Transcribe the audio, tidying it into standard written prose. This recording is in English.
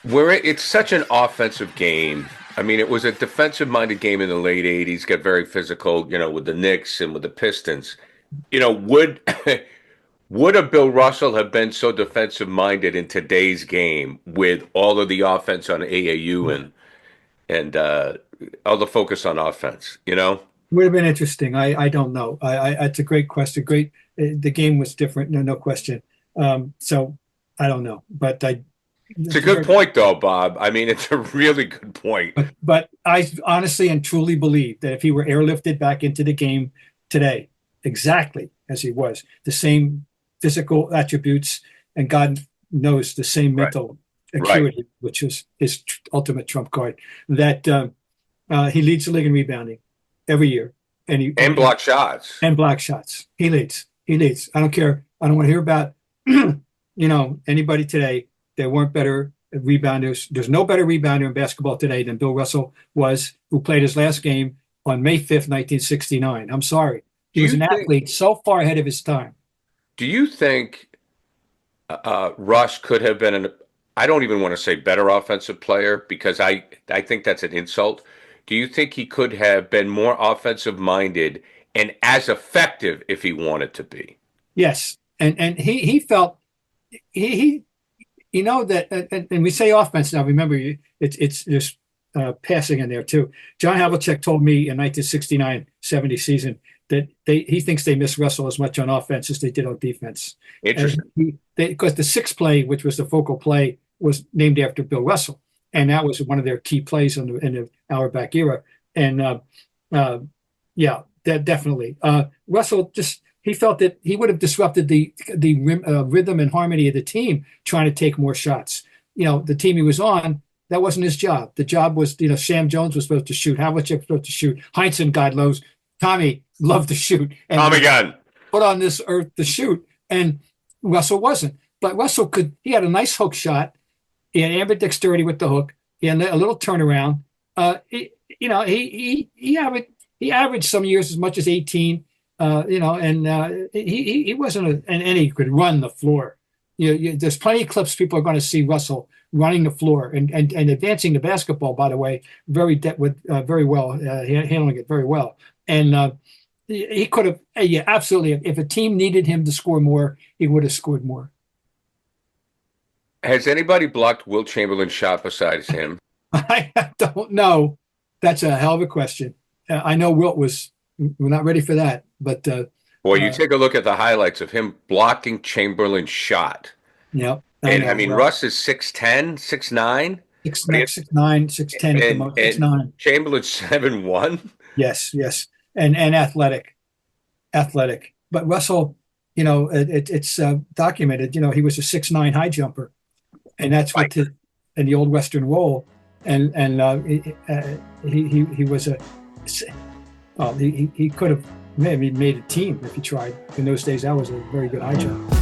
It's such an offensive game. I mean, it was a defensive-minded game in the late '80s. Got very physical, with the Knicks and with the Pistons. Would would a Bill Russell have been so defensive-minded in today's game with all of the offense on AAU and all the focus on offense? Would have been interesting. I don't know. It's a great question. Great. The game was different. No question. So I don't know, but It's a it's a good very, point, though, Bob. I mean, it's a really good point. but I honestly and truly believe that if he were airlifted back into the game today, exactly as he was, the same physical attributes, and God knows the same Right, mental right, acuity, which is his ultimate trump card, that he leads the league in rebounding every year, and he and block shots. and block shots. He leads. He leads. I don't care. I don't want to hear about anybody today that weren't better rebounders. There's no better rebounder in basketball today than Bill Russell was, who played his last game on May 5th, 1969. I'm sorry. He Do was you an think? athlete so far ahead of his time. Do you think Russ could have been an? I don't even want to say better offensive player because I think that's an insult. Do you think he could have been more offensive minded and as effective if he wanted to be? Yes. And he felt he that and we say offense now. Remember, it's there's passing in there too. John Havlicek told me in 1969-70 season that he thinks they miss Russell as much on offense as they did on defense. And Interesting. because the six play, which was the focal play, was named after Bill Russell, and that was one of their key plays in the Auerbach era. And yeah, that definitely. Russell just he felt that he would have disrupted the rhythm and harmony of the team trying to take more shots. The team he was on, that wasn't his job. The job was, Sam Jones was supposed to shoot, Havlicek was supposed to shoot, Heinsohn, God knows, Tommy loved to shoot, and Tommy gun. put on this earth to shoot, and Russell wasn't. But Russell he had a nice hook shot. He had ambidexterity with the hook. He had a little turnaround. He averaged some years as much as 18. And he wasn't and he could run the floor. There's plenty of clips people are going to see Russell running the floor and advancing the basketball. By the way, very well, handling it very well. And he could have, yeah, absolutely. If a team needed him to score more, he would have scored more. Has anybody blocked Will Chamberlain's shot besides him? I don't know. That's a hell of a question. I know Wilt we're not ready for that, but Boy, you uh, take a look at the highlights of him blocking Chamberlain's shot. yeah, I And I know. mean, Well, Russ is 6'10", 6'9", six, but he, 6'9", 6'10" at the most, six and nine. Chamberlain's 7'1". Yes, yes, and athletic. But Russell, it's documented. He was a 6'9" high jumper, and that's Right. in the old Western roll, and he was a well, he could have maybe made a team if he tried. In those days, that was a very good high jump.